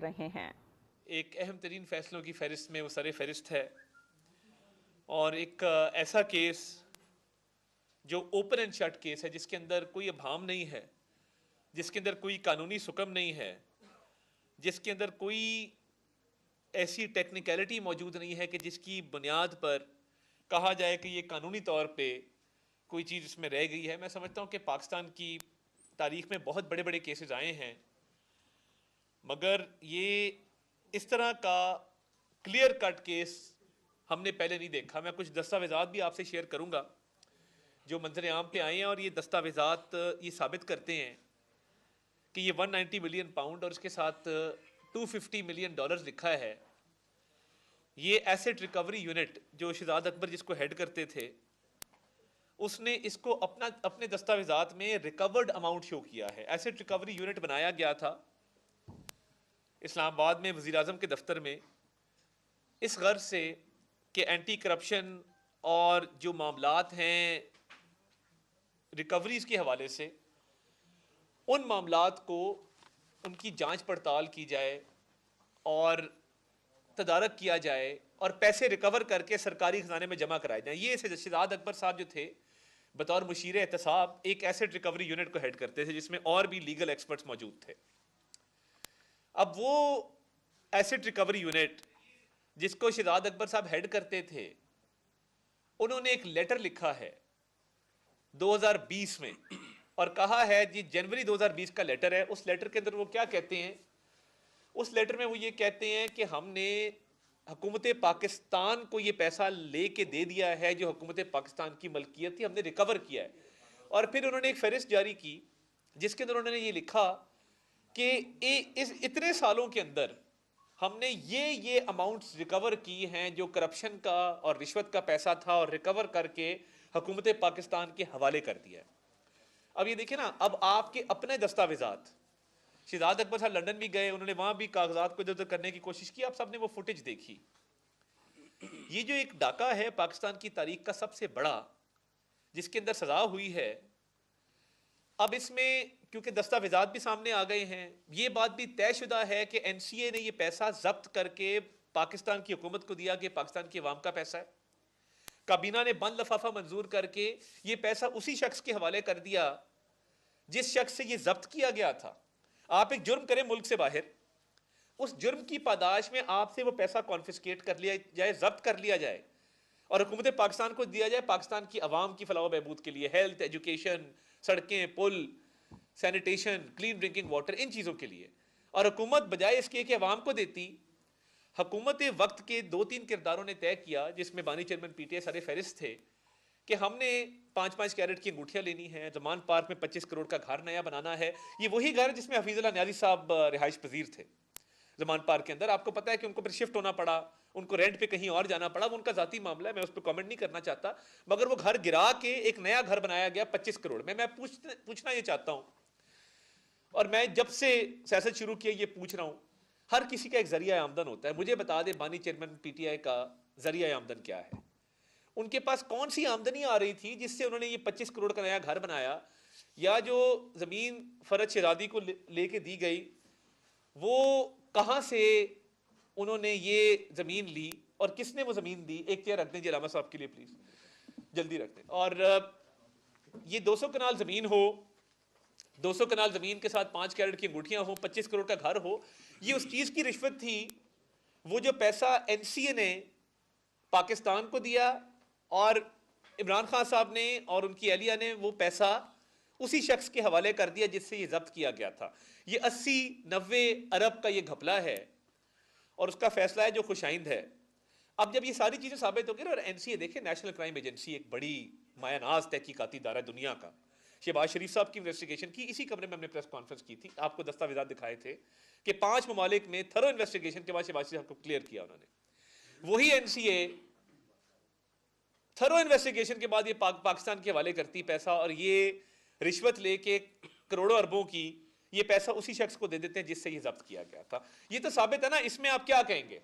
रहे हैं। एक अहम तरीन फैसलों की फहरिस्त में वो सर फहरिस्त है और एक ऐसा केस जो ओपन एंड शट केस है, जिसके अंदर कोई अभाम नहीं है, जिसके अंदर कोई कानूनी सुकम नहीं है, जिसके अंदर कोई ऐसी टेक्निकलिटी मौजूद नहीं है कि जिसकी बुनियाद पर कहा जाए कि ये कानूनी तौर पे कोई चीज़ इसमें रह गई है। मैं समझता हूँ कि पाकिस्तान की तारीख में बहुत बड़े बड़े केसेस आए हैं, मगर ये इस तरह का क्लियर कट केस हमने पहले नहीं देखा। मैं कुछ दस्तावेज़ात भी आपसे शेयर करूंगा जो मंजर आम पे आए हैं, और ये दस्तावेज़ात ये साबित करते हैं कि ये 190 मिलियन पाउंड और इसके साथ 250 मिलियन डॉलर्स लिखा है। ये एसेट रिकवरी यूनिट जो शहजाद अकबर जिसको हेड करते थे, उसने इसको अपने दस्तावेज़ात में रिकवर्ड अमाउंट शो किया है। एसेट रिकवरी यूनिट बनाया गया था इस्लामाबाद में वज़ीर आज़म के दफ्तर में, इस गर्ज से कि एंटी करप्शन और जो मामलात हैं रिकवरीज के हवाले से, उन मामलात को उनकी जांच पड़ताल की जाए और तदारक किया जाए और पैसे रिकवर करके सरकारी खजाने में जमा कराए जाए। ये शहजाद अकबर साहब जो थे बतौर मुशीर एहतसाब एक एसेट रिकवरी यूनिट को हेड करते थे, जिसमें और भी लीगल एक्सपर्ट्स मौजूद थे। अब वो एसेट रिकवरी यूनिट जिसको शहजाद अकबर साहब हेड करते थे, उन्होंने एक लेटर लिखा है 2020 में और कहा है, जी जनवरी 2020 का लेटर है। उस लेटर के अंदर वो क्या कहते हैं? उस लेटर में वो ये कहते हैं कि हमने हुकूमत पाकिस्तान को ये पैसा लेके दे दिया है जो हुकूमत पाकिस्तान की मलकियत थी, हमने रिकवर किया है। और फिर उन्होंने एक फहरिस्त जारी की जिसके अंदर उन्होंने ये लिखा कि इस इतने सालों के अंदर हमने ये अमाउंट्स रिकवर की हैं जो करप्शन का और रिश्वत का पैसा था, और रिकवर करके हुकूमत पाकिस्तान के हवाले कर दिया है। अब ये देखिए ना, अब आपके अपने दस्तावेजात, शहजाद अकबर साहब लंदन भी गए, उन्होंने वहां भी कागजात को इधर उधर करने की कोशिश की, आप सबने वो फुटेज देखी। ये जो एक डाका है पाकिस्तान की तारीख का सबसे बड़ा, जिसके अंदर सजा हुई है, अब इसमें क्योंकि दस्तावेजात भी सामने आ गए हैं, ये बात भी तयशुदा है कि एनसीए ने ये पैसा जब्त करके पाकिस्तान की हुकूमत को दिया कि पाकिस्तान की अवाम का पैसा है। काबीना ने बंद लफाफा मंजूर करके ये पैसा उसी शख्स के हवाले कर दिया जिस शख्स से ये जब्त किया गया था। आप एक जुर्म करें मुल्क से बाहर, उस जुर्म की पादाश में आपसे वो पैसा कॉन्फिस्केट कर लिया जाए, जब्त कर लिया जाए और हुकूमत पाकिस्तान को दिया जाए पाकिस्तान की अवाम की फलाह बहबूद के लिए, हेल्थ, एजुकेशन, सड़कें, पुल, सैनिटेशन, क्लीन ड्रिंकिंग वाटर, इन चीज़ों के लिए। और हुकूमत बजाय इसके कि अवाम को देती, हुकूमत वक्त के 2-3 किरदारों ने तय किया, जिसमें बानी चेयरमैन पीटीआई सारे फहरिस्त थे, कि हमने 5-5 कैरेट की अंगूठियां लेनी है, जमान पार्क में 25 करोड़ का घर नया बनाना है। ये वही घर जिसमें हफीजुल्लाह न्याजी साहब रिहाइश पजीर थे जमान पार्क के अंदर। आपको पता है कि उनको फिर शिफ्ट होना पड़ा, उनको रेंट पे कहीं और जाना पड़ा, वो उनका जाती मामला है, मैं उस पर कमेंट नहीं करना चाहता। मगर वो घर गिरा के एक नया घर बनाया गया 25 करोड़ में। मैं पूछना ये चाहता हूं, और मैं जब से सियासत शुरू किया ये पूछ रहा हूं, हर किसी का एक जरिया आमदन होता है। मुझे बता दे बानी चेयरमैन पीटीआई का जरिया आमदन क्या है? उनके पास कौन सी आमदनी आ रही थी जिससे उन्होंने ये 25 करोड़ का नया घर बनाया? या जो जमीन फरज शहजादी को लेके दी गई, वो कहां से उन्होंने ये जमीन ली और किसने वो जमीन दी? एक चेयर रख दें जलामा साहब के लिए प्लीज, जल्दी रख दें। और ये 200 कनाल जमीन हो, 200 कनाल जमीन के साथ 5 कैरेट की अंगूठियां हो, 25 करोड़ का घर हो, ये उस चीज की रिश्वत थी। वो जो पैसा एनसीए ने पाकिस्तान को दिया और इमरान खान साहब ने और उनकी अहलिया ने वो पैसा उसी शख्स के हवाले कर दिया जिससे ये जब्त किया गया था। ये 80-90 अरब का ये घपला है और उसका फैसला है जो खुशाइंद है। अब जब ये सारी चीजें साबित हो गई ना, और एनसीए देखे, नेशनल क्राइम एजेंसी, एक बड़ी मायानाज तहकीकाती इदारा दुनिया का, शहबाज शरीफ साहब की इन्वेस्टिगेशन की, इसी कमरे में हमने प्रेस कॉन्फ्रेंस की थी, आपको दस्तावेजात दिखाए थे कि 5 ममालिक में थरो इन्वेस्टिगेशन के बाद शहबाज शरीफ साहब को क्लियर किया उन्होंने। वही एनसीए थरो इन्वेस्टिगेशन के बाद ये पाकिस्तान के हवाले करती पैसा, और ये रिश्वत लेके करोड़ों अरबों की ये पैसा उसी शख्स को दे देते हैं जिससे ये जब्त किया गया था। ये तो साबित है ना, इसमें आप क्या कहेंगे?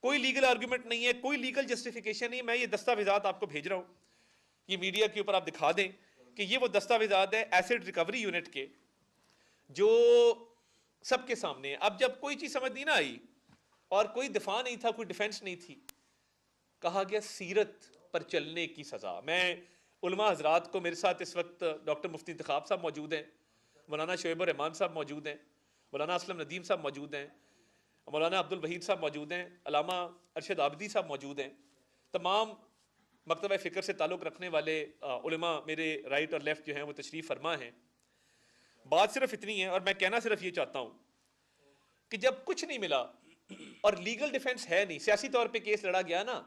कोई लीगल आर्गुमेंट नहीं है, कोई लीगल जस्टिफिकेशन नहीं। मैं ये दस्तावेजात आपको भेज रहा हूं, ये मीडिया के ऊपर आप दिखा दें कि ये वो दस्तावेजात है एसिड रिकवरी यूनिट के, जो सबके सामने। अब जब कोई चीज समझ नहीं ना आई और कोई दिफा नहीं था, कोई डिफेंस नहीं थी, कहा गया सीरत पर चलने की सजा। मैं उलमा हजरात को, मेरे साथ इस वक्त डॉक्टर मुफ्ती इंतखाब साहब मौजूद हैं, मौलाना शोएब रहमान साहब मौजूद हैं, मौलाना असलम नदीम साहब मौजूद हैं, मौलाना अब्दुल वहीद साहब मौजूद हैं, अलामा अरशद आबदी साहब मौजूद हैं, तमाम मकतबा फ़िक्र से ताल्लुक़ रखने वाले उलमा मेरे राइट और लेफ़्ट जो हैं वो तशरीफ़ फरमा हैं। बात सिर्फ इतनी है, और मैं कहना सिर्फ ये चाहता हूँ कि जब कुछ नहीं मिला और लीगल डिफेंस है नहीं, सियासी तौर पे केस लड़ा गया ना,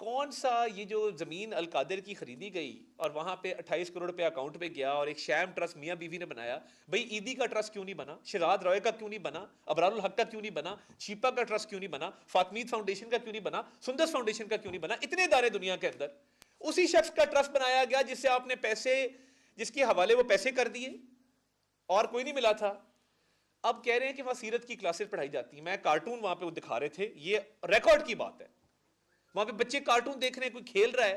कौन सा ये जो जमीन अल कादिर की खरीदी गई और वहां पे 28 करोड़ रुपए अकाउंट पे गया और एक शैम ट्रस्ट मियां बीवी ने बनाया, भाई ईदी का ट्रस्ट क्यों नहीं बना, शहजाद रॉय का क्यों नहीं बना, अबरारुल हक का क्यों नहीं बना, शीपा का ट्रस्ट क्यों नहीं बना, फातमीद फाउंडेशन का क्यों नहीं बना, सुंदस फाउंडेशन का क्यों नहीं बना? इतने इदारे दुनिया के अंदर, उसी शख्स का ट्रस्ट बनाया गया जिससे आपने पैसे, जिसके हवाले वो पैसे कर दिए और कोई नहीं मिला था। अब कह रहे हैं कि वहां सीरत की क्लासेस पढ़ाई जाती हैं। मैं कार्टून वहां पे वो दिखा रहे थे, ये रिकॉर्ड की बात है, वहां पे बच्चे कार्टून देख रहे हैं, कोई खेल रहा है।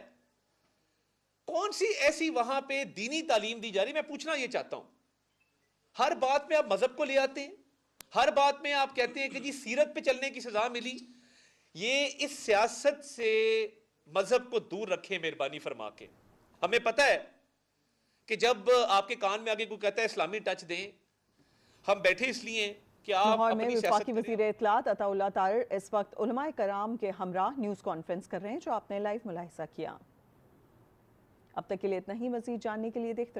कौन सी ऐसी वहां पे दीनी तालीम दी जा रही? मैं पूछना ये चाहता हूं, हर बात में आप मजहब को ले आते हैं, हर बात में आप कहते हैं कि जी सीरत पे चलने की सजा मिली। ये इस सियासत से मजहब को दूर रखें मेहरबानी फरमा के। हमें पता है कि जब आपके कान में आगे कोई कहता है इस्लामी टच दें, हम बैठे इसलिए कि आप लाहौर में अपनी वफाकी सियासत वज़ीर इत्तलात अताउल्लाह ताहिर इस वक्त उलमाए कराम के हमराह न्यूज़ कॉन्फ्रेंस कर रहे हैं, जो आपने लाइव मुलाहिजा किया। अब तक के लिए इतना ही। मज़ीद जानने के लिए देखते रहिए।